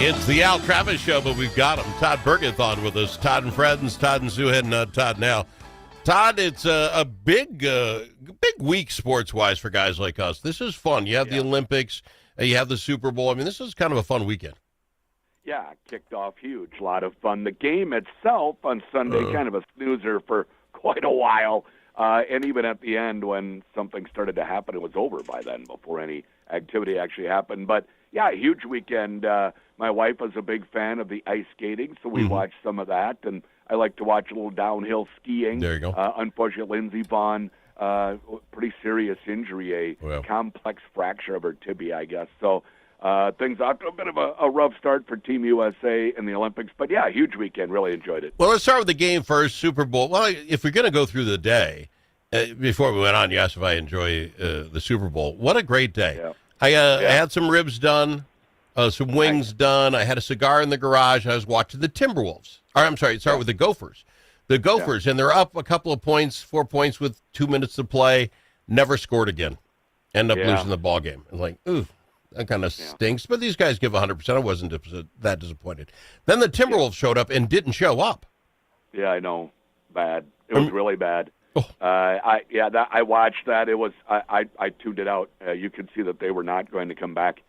It's the Al Travis Show, but we've got him. Todd Bergeth on with us. Todd and Friends, Todd and Souhan, not Todd now. Todd, it's a big week sports-wise for guys like us. This is fun. You have the Olympics, you have the Super Bowl. I mean, this is kind of a fun weekend. Yeah, kicked off huge. A lot of fun. The game itself on Sunday, kind of a snoozer for quite a while. And even at the end when something started to happen, it was over by then before any activity actually happened. But, yeah, huge weekend. My wife was a big fan of the ice skating, so we watched some of that. And I like to watch a little downhill skiing. There you go. Unfortunately, Lindsey Vonn, pretty serious injury, complex fracture of her tibia, I guess. So things off to a bit of a rough start for Team USA in the Olympics. But, yeah, huge weekend. Really enjoyed it. Well, let's start with the game first, Super Bowl. Well, if we're going to go through the day, before we went on, you asked if I enjoy the Super Bowl. What a great day. Yeah. I had some ribs done, some wings done. I had a cigar in the garage. I was watching the Timberwolves. Or, I'm sorry, start with the Gophers. The Gophers, and they're up a couple of points, 4 points with 2 minutes to play. Never scored again. End up losing the ball game. I'm like, ooh, that kind of stinks. But these guys give 100%. I wasn't that disappointed. Then the Timberwolves showed up and didn't show up. Yeah, I know. Bad. It was really bad. I watched that. It was I tuned it out. You could see that they were not going to come back.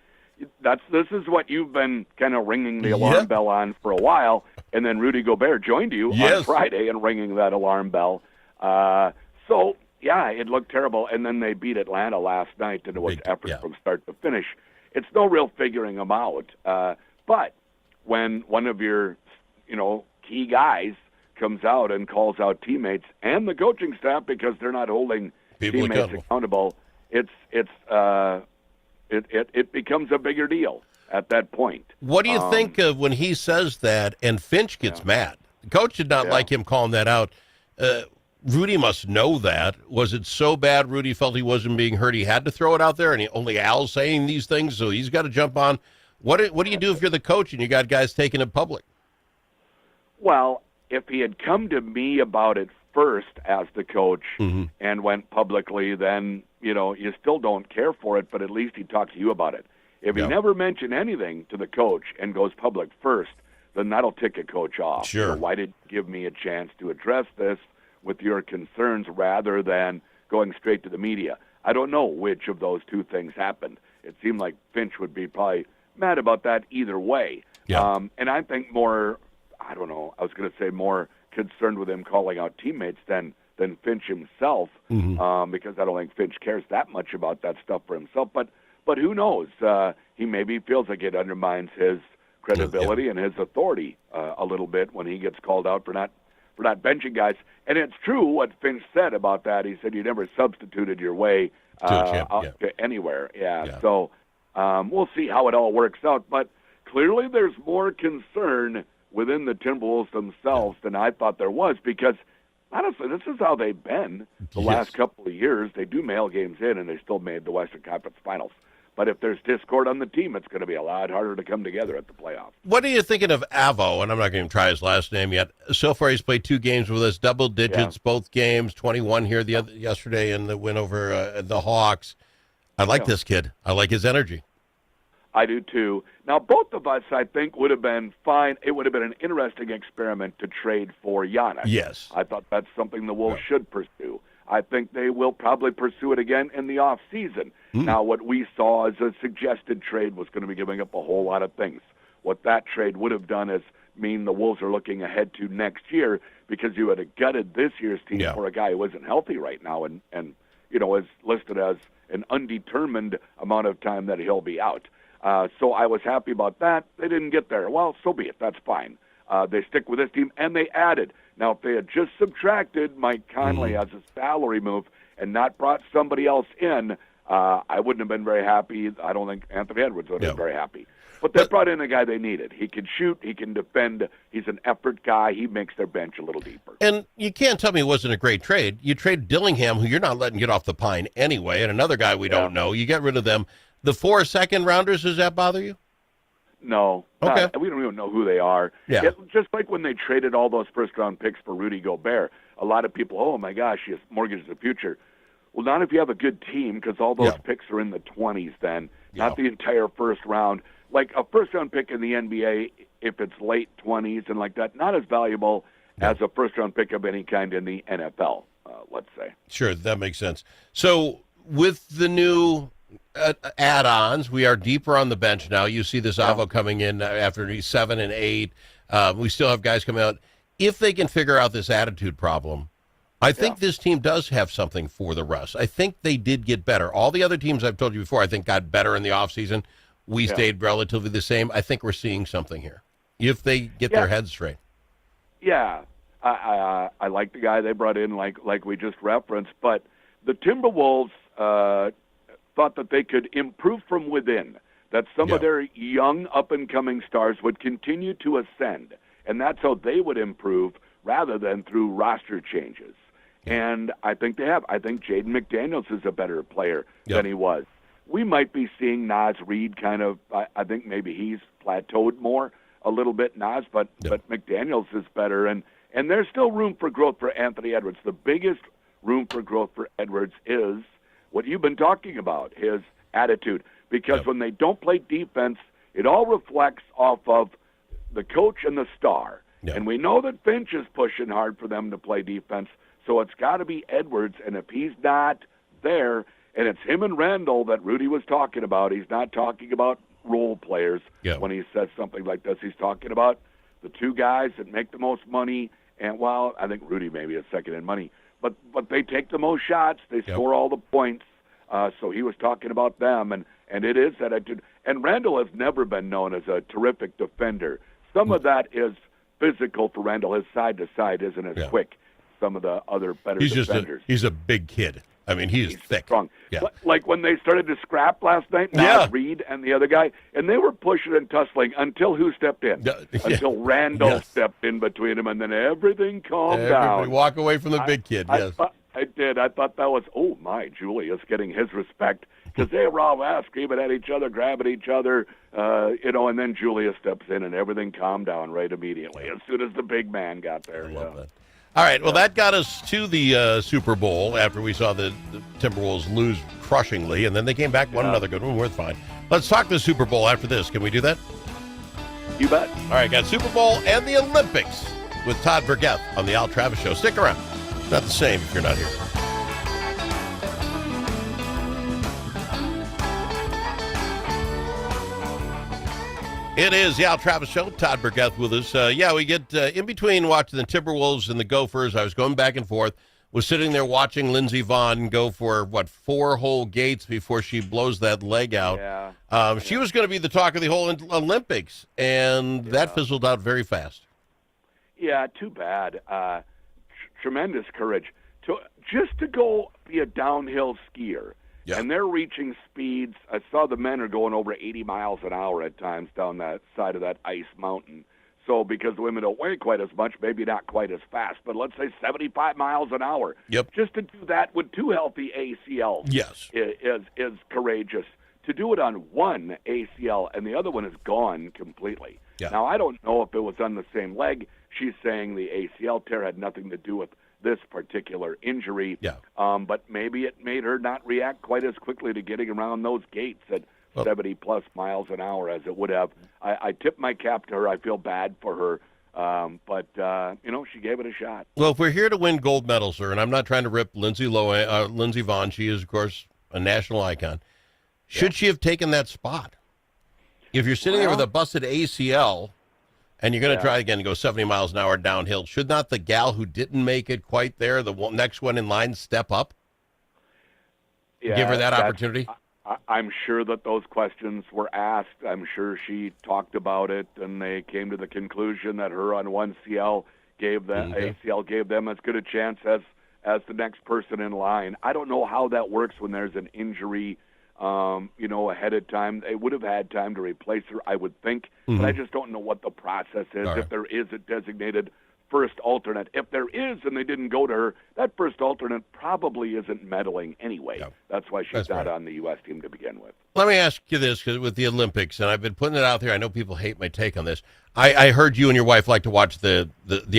This is what you've been kind of ringing the alarm bell on for a while, and then Rudy Gobert joined you on Friday and ringing that alarm bell. So it looked terrible, and then they beat Atlanta last night, and it was effort from start to finish. It's no real figuring them out. But when one of your key guys comes out and calls out teammates and the coaching staff because they're not holding teammates accountable, it becomes a bigger deal at that point. What do you think of when he says that and Finch gets mad? The coach did not like him calling that out. Rudy must know that. Was it so bad Rudy felt he wasn't being heard, he had to throw it out there, and only Al's saying these things, so he's got to jump on? What do you do if you're the coach and you got guys taking it public? Well, if he had come to me about it first as the coach and went publicly, then, you still don't care for it, but at least he talked to you about it. If he never mentioned anything to the coach and goes public first, then that'll tick a coach off. Sure. Why didn't you give me a chance to address this with your concerns rather than going straight to the media? I don't know which of those two things happened. It seemed like Finch would be probably mad about that either way. Yeah. And I think more concerned with him calling out teammates than Finch himself, because I don't think Finch cares that much about that stuff for himself. But who knows? He maybe feels like it undermines his credibility and his authority a little bit when he gets called out for not benching guys. And it's true what Finch said about that. He said you never substituted your way out to anywhere. So we'll see how it all works out. But clearly there's more concern within the Timberwolves themselves than I thought there was, because honestly, this is how they've been the last couple of years. They do mail games in, and they still made the Western Conference Finals. But if there's discord on the team, it's going to be a lot harder to come together at the playoffs. What are you thinking of Avo? And I'm not going to try his last name yet. So far, he's played 2 games with us, double digits, both games, 21 here yesterday in the win over the Hawks. I like this kid. I like his energy. I do, too. Now, both of us, I think, would have been fine. It would have been an interesting experiment to trade for Giannis. Yes. I thought that's something the Wolves should pursue. I think they will probably pursue it again in the offseason. Now, what we saw as a suggested trade was going to be giving up a whole lot of things. What that trade would have done is mean the Wolves are looking ahead to next year, because you had gutted this year's team for a guy who isn't healthy right now and is listed as an undetermined amount of time that he'll be out. So I was happy about that. They didn't get there. Well, so be it. That's fine. They stick with this team, and they added. Now, if they had just subtracted Mike Conley as a salary move and not brought somebody else in, I wouldn't have been very happy. I don't think Anthony Edwards would have been very happy. But they brought in a guy they needed. He can shoot. He can defend. He's an effort guy. He makes their bench a little deeper. And you can't tell me it wasn't a great trade. You trade Dillingham, who you're not letting get off the pine anyway, and another guy we don't know. You get rid of them. The 4 second-rounders, does that bother you? No. Okay. We don't even know who they are. Yeah. Just like when they traded all those first-round picks for Rudy Gobert, a lot of people, oh, my gosh, he mortgaged the future. Well, not if you have a good team, because all those picks are in the 20s then, not the entire first round. like a first-round pick in the NBA, if it's late 20s and like that, not as valuable as a first-round pick of any kind in the NFL, let's say. Sure, that makes sense. So with the new add-ons, we are deeper on the bench now. You see this Avo coming in after he's 7 and 8. We still have guys coming out. If they can figure out this attitude problem, I think this team does have something for the rest. I think they did get better. All the other teams I've told you before, I think got better in the offseason. We stayed relatively the same. I think we're seeing something here if they get their heads straight. Yeah, I like the guy they brought in, like we just referenced, but the Timberwolves thought that they could improve from within, that some of their young up-and-coming stars would continue to ascend, and that's how they would improve rather than through roster changes. And I think they have. I think Jaden McDaniels is a better player than he was. We might be seeing Naz Reid kind of, I think maybe he's plateaued more a little bit, Naz, but McDaniels is better. And there's still room for growth for Anthony Edwards. The biggest room for growth for Edwards is what you've been talking about, his attitude. Because when they don't play defense, it all reflects off of the coach and the star. And we know that Finch is pushing hard for them to play defense, so it's got to be Edwards. And if he's not there, and it's him and Randall that Rudy was talking about, he's not talking about role players when he says something like this. He's talking about the two guys that make the most money, and, well, I think Rudy maybe is second in money, but they take the most shots, they score all the points, so he was talking about them, and it is that attitude. And Randall has never been known as a terrific defender. Some of that is physical for Randall. His side-to-side isn't as quick as some of the other better defenders. He's a big kid. I mean, he's thick. Strong. Yeah. Like when they started to scrap last night, Naz Reid and the other guy, and they were pushing and tussling until who stepped in? Until Randall stepped in between them, and then everything calmed down. Walk away from the big kid, I did. I thought that was, oh, my, Julius getting his respect, because they were all screaming at each other, grabbing each other, and then Julius steps in, and everything calmed down right immediately as soon as the big man got there. I love that. All right, well, that got us to the Super Bowl after we saw the Timberwolves lose crushingly, and then they came back, won another good one. We're fine. Let's talk the Super Bowl after this. Can we do that? You bet. All right, got Super Bowl and the Olympics with Todd Bergeth on the Al Travis Show. Stick around. It's not the same if you're not here. It is the Al Travis Show. Todd Bergeth with us. We get in between watching the Timberwolves and the Gophers. I was going back and forth. Was sitting there watching Lindsey Vonn go for, 4 whole gates before she blows that leg out. She was going to be the talk of the whole Olympics, and that fizzled out very fast. Yeah, too bad. Tremendous courage. Just to go be a downhill skier. Yeah. And they're reaching speeds. I saw the men are going over 80 miles an hour at times down that side of that ice mountain. So because the women don't weigh quite as much, maybe not quite as fast, but let's say 75 miles an hour. Yep. Just to do that with 2 healthy ACLs is courageous. To do it on one ACL and the other one is gone completely. Yeah. Now, I don't know if it was on the same leg. She's saying the ACL tear had nothing to do with this particular injury, but maybe it made her not react quite as quickly to getting around those gates at 70-plus miles an hour as it would have. I tip my cap to her. I feel bad for her, but she gave it a shot. Well, if we're here to win gold medals, sir, and I'm not trying to rip Lindsey Vonn, she is, of course, a national icon. Should she have taken that spot? If you're sitting there with a busted ACL, and you're going to try again to go 70 miles an hour downhill, should not the gal who didn't make it quite there, the next one in line, step up? Give her that opportunity? I'm sure that those questions were asked. I'm sure she talked about it, and they came to the conclusion that her on one ACL gave them as good a chance as the next person in line. I don't know how that works when there's an injury ahead of time. They would have had time to replace her, I would think, but I just don't know what the process is, if there is a designated first alternate. If there is and they didn't go to her, that first alternate probably isn't meddling anyway. Yeah. That's why she's not on the U.S. team to begin with. Let me ask you this, because with the Olympics, and I've been putting it out there, I know people hate my take on this. I heard you and your wife like to watch the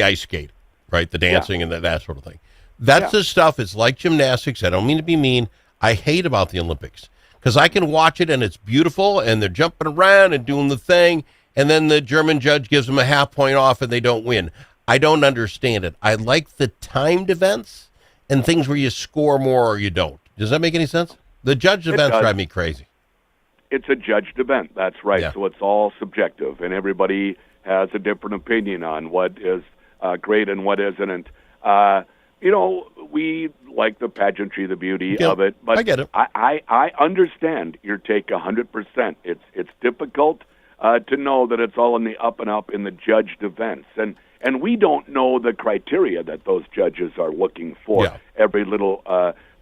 ice skate, right? The dancing and that sort of thing. That's the stuff, it's like gymnastics. I don't mean to be mean. I hate about the Olympics. because I can watch it and it's beautiful and they're jumping around and doing the thing, and then the German judge gives them a half point off and they don't win. I don't understand it. I like the timed events and things where you score more or you don't. Does that make any sense? The judged events drive me crazy. It's a judged event. That's right. Yeah. So it's all subjective, and everybody has a different opinion on what is great and what isn't. We like the pageantry, the beauty of it. But I get it. I understand your take 100%. It's difficult to know that it's all in the up and up in the judged events. And we don't know the criteria that those judges are looking for. Yeah. Every little,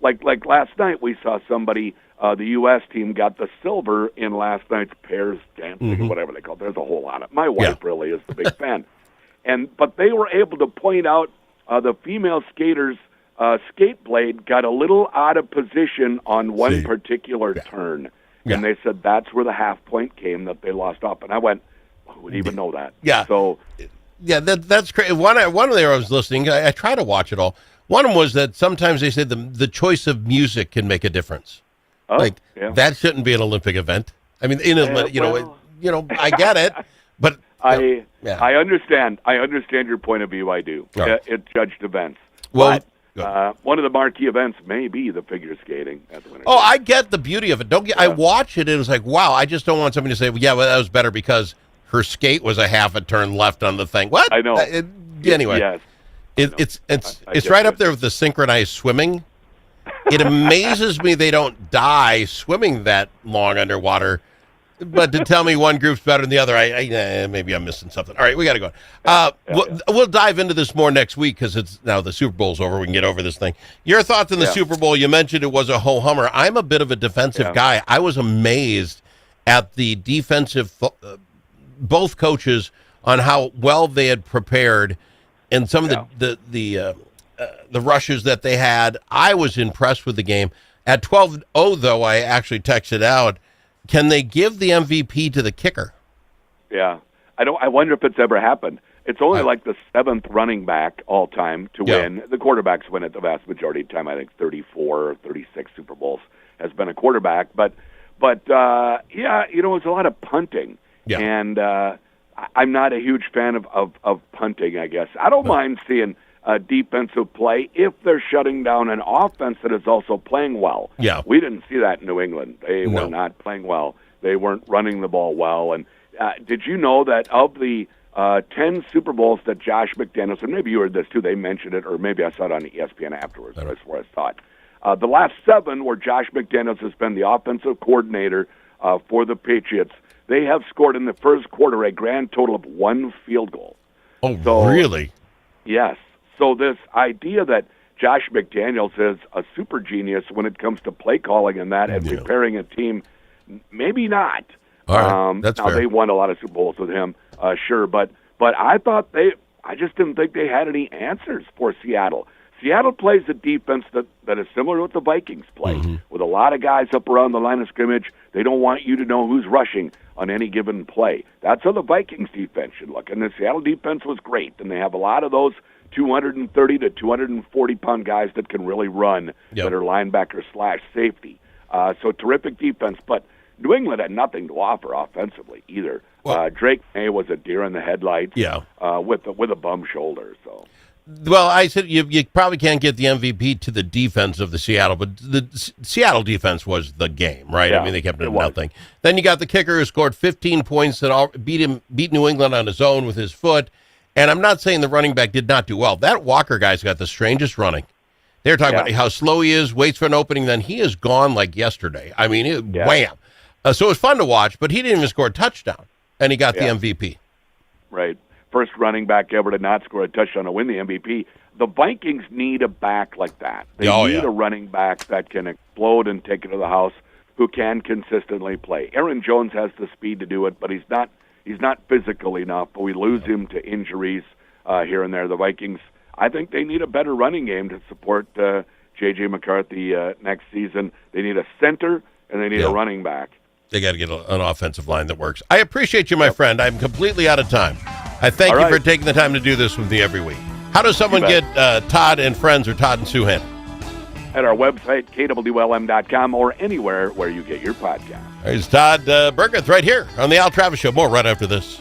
like last night we saw somebody, the U.S. team got the silver in last night's pairs dancing or whatever they call it. There's a whole lot of it. My wife really is the big fan. But they were able to point out the female skater's skate blade got a little out of position on one particular turn. Yeah. And they said that's where the half point came that they lost up. And I went, who would even know that? Yeah. So, yeah, that's crazy. One of there I was listening. I try to watch it all. One of them was that sometimes they say the choice of music can make a difference. That shouldn't be an Olympic event. I mean, I get it, but I understand. I understand your point of view. I do. Right. It's judged events. Well, but one of the marquee events may be the figure skating. I get the beauty of it. I watch it and it's like, wow. I just don't want somebody to say, well, that was better because her skate was a half a turn left on the thing. What? I know. Anyway, yes. It's right up there with the synchronized swimming. It amazes me they don't die swimming that long underwater. But to tell me one group's better than the other, maybe I'm missing something. All right, we got to go. We'll dive into this more next week because it's now the Super Bowl's over. We can get over this thing. Your thoughts on the Super Bowl? You mentioned it was a ho-hummer. I'm a bit of a defensive guy. I was amazed at the defensive, both coaches, on how well they had prepared and some of the rushes that they had. I was impressed with the game. At 12-0, though, I actually texted out, can they give the MVP to the kicker? Yeah. I wonder if it's ever happened. It's only like the seventh running back all time to win. The quarterbacks win it the vast majority of the time. I think 34 or 36 Super Bowls has been a quarterback. But it's a lot of punting. Yeah. And I'm not a huge fan of punting, I guess. I don't mind seeing defensive play if they're shutting down an offense that is also playing well. Yeah. We didn't see that in New England. They were not playing well. They weren't running the ball well. And did you know that of the 10 Super Bowls that Josh McDaniels, and maybe you heard this too, they mentioned it, or maybe I saw it on ESPN afterwards, that's where I saw it. The last 7 where Josh McDaniels has been the offensive coordinator for the Patriots, they have scored in the first quarter a grand total of 1 field goal. Oh, really? Yes. So this idea that Josh McDaniels is a super genius when it comes to play calling and that and preparing a team, maybe not. All right. That's now fair. They won a lot of Super Bowls with him, sure, but I thought I just didn't think they had any answers for Seattle. Seattle plays a defense that is similar to what the Vikings play, with a lot of guys up around the line of scrimmage. They don't want you to know who's rushing on any given play. That's how the Vikings defense should look. And the Seattle defense was great, and they have a lot of those 230 to 240-pound guys that can really run, that are linebacker / safety. So terrific defense. But New England had nothing to offer offensively either. Well, Drake May was a deer in the headlights with a bum shoulder. So. Well, I said you probably can't get the MVP to the defense of the Seattle, but the Seattle defense was the game, right? Yeah, I mean, they kept it at nothing. Then you got the kicker who scored 15 points that beat New England on his own with his foot. And I'm not saying the running back did not do well. That Walker guy's got the strangest running. They're talking about how slow he is, waits for an opening, then he is gone like yesterday. I mean, wham. So it was fun to watch, but he didn't even score a touchdown, and he got the MVP. Right. First running back ever to not score a touchdown to win the MVP. The Vikings need a back like that. They need a running back that can explode and take it to the house, who can consistently play. Aaron Jones has the speed to do it, but he's not physical enough. But we lose him to injuries here and there. The Vikings, I think they need a better running game to support J.J. McCarthy next season. They need a center, and they need a running back. They got to get an offensive line that works. I appreciate you, my friend. I'm completely out of time. I thank you for taking the time to do this with me every week. How does someone get Todd and Friends or Todd and Souhan? at our website, kwlm.com, or anywhere where you get your podcast. It's Todd Bergeth right here on the Al Travis Show. More right after this.